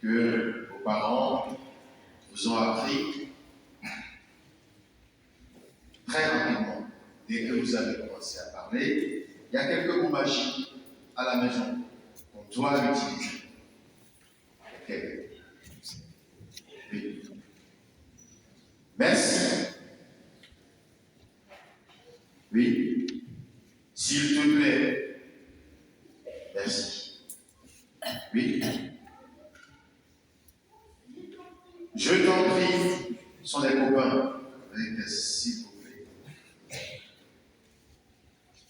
que vos parents vous ont appris très rapidement, dès que vous avez commencé à parler. Il y a quelques mots magiques à la maison qu'on doit utiliser. Ok. Oui. Merci. Oui. S'il te plaît. Merci. Oui. Je t'en prie. Ce sont des copains. Avec s'il vous plaît.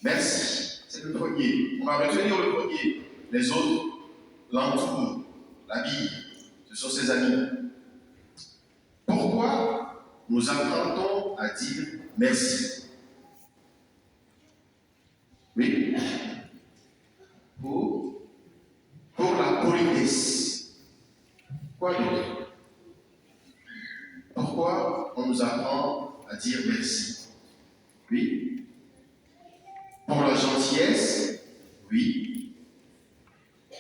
Merci. C'est le premier. On va retenir le premier. Les autres l'entourent, l'habillent. Ce sont ses amis. Pourquoi nous apprendons à dire merci? Oui. Pour la politesse. Quoi d'autre? Pourquoi on nous apprend à dire merci? Oui. Pour la gentillesse? Oui.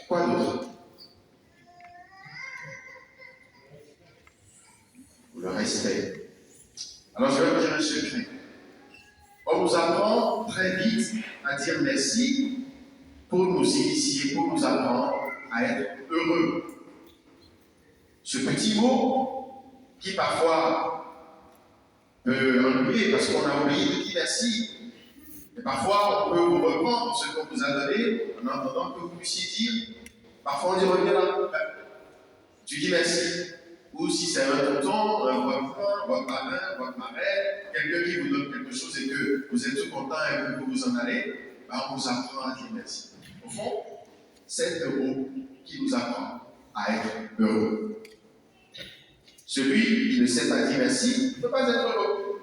Quoi d'autre? Pour le respect. Alors je vais vous dire un secret. On nous apprend très vite à dire merci pour nous initier, pour nous apprendre à être heureux. Ce petit mot qui parfois peut ennuyer parce qu'on a oublié de dire merci. Et parfois on peut vous reprendre ce qu'on vous a donné en attendant que vous puissiez dire. Parfois on dit reviens là, tu dis merci. Ou si c'est un tonton, un voisin, votre parrain, votre marraine, quelqu'un qui vous donne quelque chose et que vous êtes tout content et que vous vous en allez, on vous apprend à dire merci. Au fond, c'est un mot qui nous apprend à être heureux. Celui qui ne sait pas dire merci ne peut pas être heureux.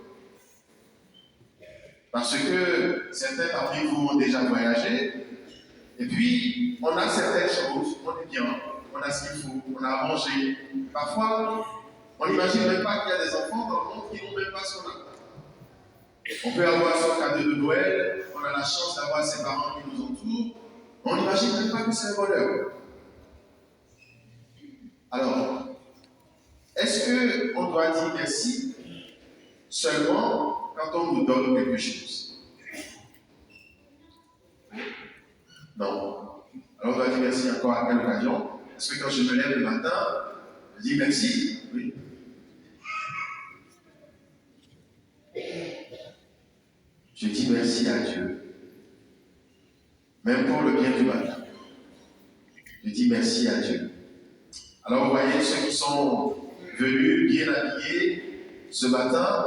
Parce que certains parmi vous ont déjà voyagé, et puis on a certaines choses, on est bien, on a ce qu'il faut, on a à manger. Parfois, on n'imagine même pas qu'il y a des enfants dans le monde qui n'ont même pas ce qu'on a. On peut avoir son cadeau de Noël, on a la chance d'avoir ses parents qui nous entourent, on n'imagine même pas que c'est un bonheur. Alors, est-ce qu'on doit dire merci seulement quand on nous donne quelque chose? Non. Alors on doit dire merci encore à quelle occasion? Est-ce que quand je me lève le matin, je dis merci? Oui. Je dis merci à Dieu. Même pour le bien du matin. Je dis merci à Dieu. Alors vous voyez, ceux qui sont venus bien habillés ce matin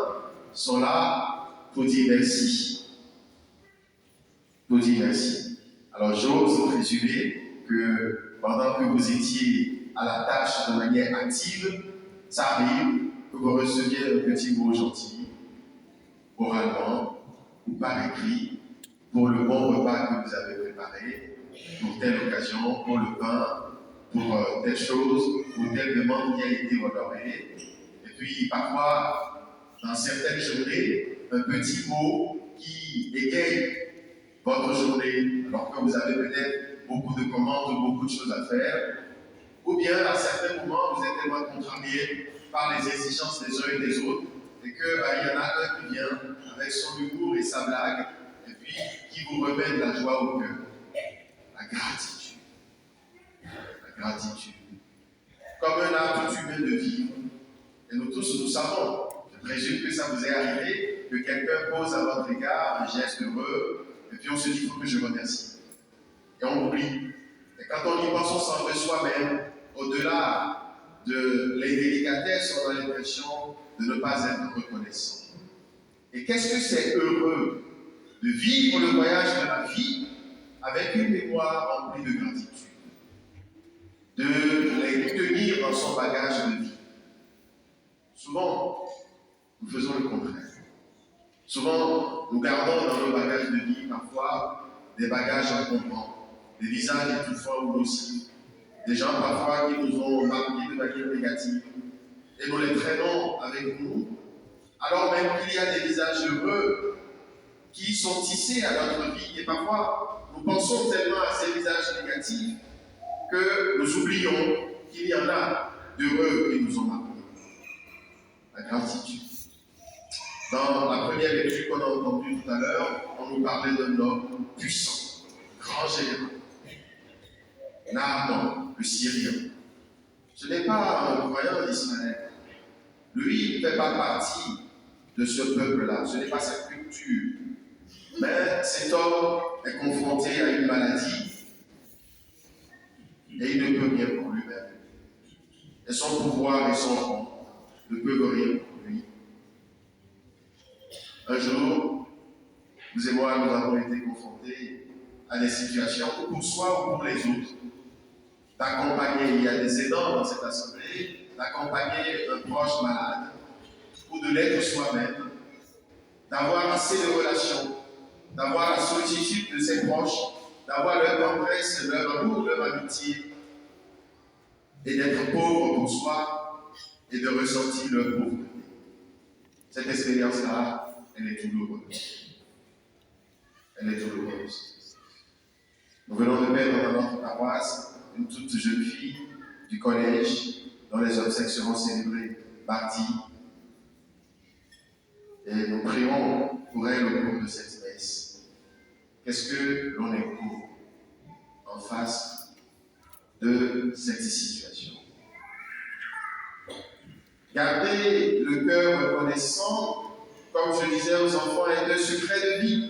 sont là pour dire merci. Pour dire merci. Alors j'ose présumer que pendant que vous étiez à la tâche de manière active, ça arrive que vous receviez un petit mot gentil, oralement ou par écrit, pour le bon repas que vous avez préparé, pour telle occasion, pour le pain, pour telle chose, pour telle demande qui a été honorée. Et puis parfois, dans certaines journées, un petit mot qui égaye votre journée, alors que vous avez peut-être beaucoup de commandes, beaucoup de choses à faire, ou bien à certains moments, vous êtes tellement contrarié par les exigences des uns et des autres, et qu'il y en a un qui vient avec son humour et sa blague, et puis qui vous remet de la joie au cœur. La gratitude. La gratitude. Comme un art tout humain de vivre. Et nous tous, nous savons, je présume que ça vous est arrivé, que quelqu'un pose à votre égard un geste heureux, et puis on se dit, il faut que je remercie. Et on oublie. Et quand on y pense, on s'en veut soi-même. Au-delà de l'indélicatesse, on a l'impression de ne pas être reconnaissant. Et qu'est-ce que c'est heureux de vivre le voyage de la vie avec une mémoire remplie de gratitude, de les tenir dans son bagage de vie. Souvent, nous faisons le contraire. Souvent, nous gardons dans nos bagages de vie parfois des bagages encombrants, des visages étouffants ou nocifs, des gens parfois qui nous ont marqués de manière négative, et nous les traînons avec nous, alors même qu'il y a des visages heureux qui sont tissés à notre vie, et parfois nous pensons tellement à ces visages négatifs que nous oublions qu'il y en a d'heureux qui nous ont marqués. La gratitude. Dans la première lecture qu'on a entendue tout à l'heure, on nous parlait d'un homme puissant, grand général, Naaman, le Syrien. Ce n'est pas un croyant d'Israël. Lui, il ne fait pas partie de ce peuple-là. Ce n'est pas sa culture. Mais cet homme est confronté à une maladie et il ne peut rien pour lui-même. Et son pouvoir et son rang ne peuvent rien pour lui. Un jour, vous et moi, nous avons été confrontés à des situations où pour soi ou pour les autres, d'accompagner, il y a des aidants dans cette assemblée, d'accompagner un proche malade ou de l'être soi-même, d'avoir assez de relations, d'avoir la sollicitude de ses proches, d'avoir leur tendresse, leur amour, leur amitié, et d'être pauvre pour soi et de ressentir leur pauvreté. Cette expérience-là, elle est douloureuse. Elle est douloureuse. Nous venons de perdre dans notre paroisse une toute jeune fille du collège dont les obsèques seront célébrées mardi. Et nous prions pour elle au cours de cette messe. Qu'est-ce que l'on éprouve en face de cette situation? Garder le cœur reconnaissant, comme je disais aux enfants, est un secret de vie.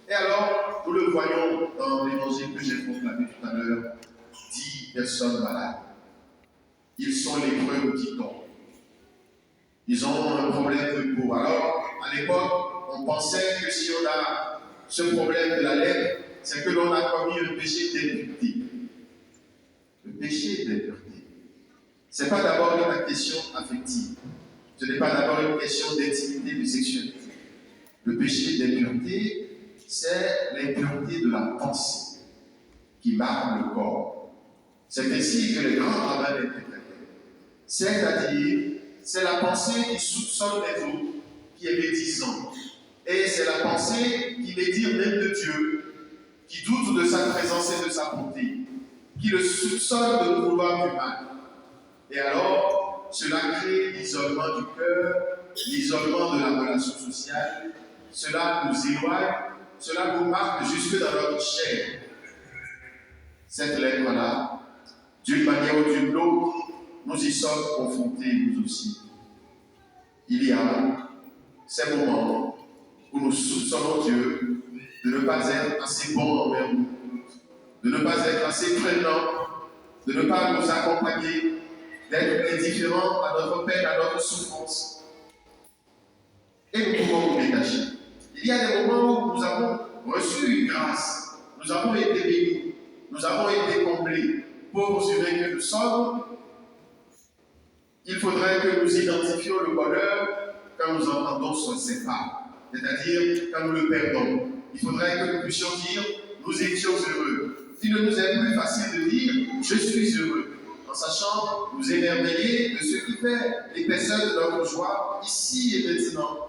Et alors, nous le voyons dans l'évangile que j'ai proclamé tout à l'heure, 10 personnes malades. Ils sont lépreux, dit-on. Ils ont un problème de peau. Alors, à l'époque, on pensait que si on a ce problème de la lèpre, c'est que l'on a commis un péché d'impureté. Le péché d'impureté. Ce n'est pas d'abord une question affective. Ce n'est pas d'abord une question d'intimité, de sexualité. Le péché d'impureté, c'est l'impureté de la pensée qui marque le corps. C'est ainsi que les grands rabbins l'interprétaient. C'est-à-dire, c'est la pensée qui soupçonne les autres, qui est médisante. Et c'est la pensée qui médire même de Dieu, qui doute de sa présence et de sa bonté, qui le soupçonne de vouloir du mal. Et alors, cela crée l'isolement du cœur, l'isolement de la relation sociale, cela nous éloigne, cela nous marque jusque dans notre chair. Cette lèpre-là, d'une manière ou d'une autre, nous y sommes confrontés, nous aussi. Il y a ces moments où nous soupçonnons Dieu de ne pas être assez bon envers nous, de ne pas être assez prévenant, de ne pas nous accompagner, d'être indifférents à notre peine, à notre souffrance. Et nous pouvons nous détacher. Il y a des moments où nous avons reçu une grâce, nous avons été bénis, nous avons été comblés. Pour mesurer que nous sommes, il faudrait que nous identifions le bonheur quand nous entendons son sépa, c'est-à-dire quand nous le perdons. Il faudrait que nous puissions dire « nous étions heureux ». Il ne nous est plus facile de dire « je suis heureux », en sachant nous émerveiller de ce qui fait l'épaisseur de notre joie, ici et maintenant.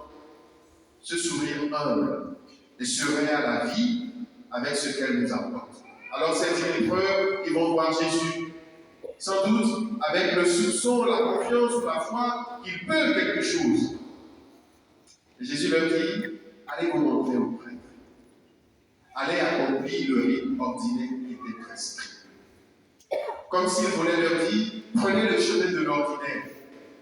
Ce sourire humble et serein à la vie avec ce qu'elle nous apporte. Alors ces épreuves, ils vont voir Jésus, sans doute avec le soupçon, la confiance ou la foi qu'ils peuvent quelque chose. Et Jésus leur dit, allez vous montrer au prêtre. Allez accomplir le rite ordinaire qui était prescrit. Comme s'il voulait leur dire, prenez le chemin de l'ordinaire.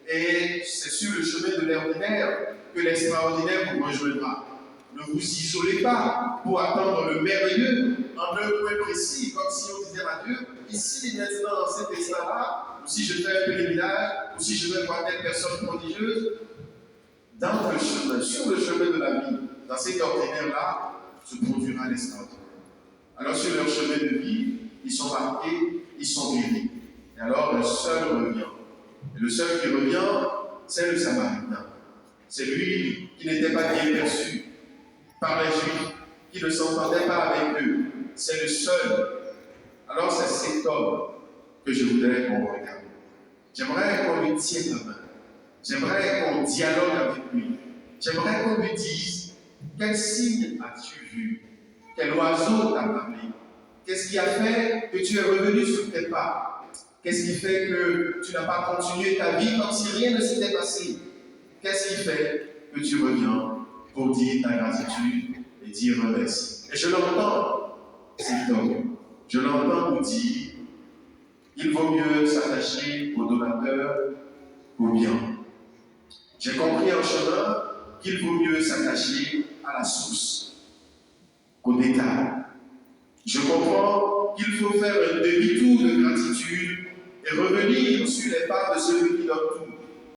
Et c'est sur le chemin de l'ordinaire que l'extraordinaire vous rejoindra. Ne vous isolez pas pour attendre le merveilleux en un point précis, comme si on disait à Dieu, ici, maintenant, dans cet instant-là, ou si je fais un pèlerinage, ou si je vais voir telle personne prodigieuse, dans le chemin, sur le chemin de la vie, dans cet ordinaire-là, se produira l'extraordinaire. Alors, sur leur chemin de vie, ils sont marqués, ils sont guéris. Et alors, le seul revient. Et le seul qui revient, c'est le Samaritain. C'est lui qui n'était pas bien perçu par les Juifs, qui ne s'entendait pas avec eux. C'est le seul. Alors c'est cet homme que je voudrais qu'on regarde. J'aimerais qu'on lui tienne la main. J'aimerais qu'on dialogue avec lui. J'aimerais qu'on lui dise, quel signe as-tu vu? Quel oiseau t'a parlé? Qu'est-ce qui a fait que tu es revenu sur tes pas? Qu'est-ce qui fait que tu n'as pas continué ta vie comme si rien ne s'était passé? Qu'est-ce qui fait que tu reviens pour dire ta gratitude et dire merci? Et je l'entends, cet homme. Je l'entends vous dire, il vaut mieux s'attacher au donateur qu'au bien. J'ai compris en chemin qu'il vaut mieux s'attacher à la source qu'au détail. Je comprends qu'il faut faire un demi-tour de gratitude et revenir sur les pas de celui qui donne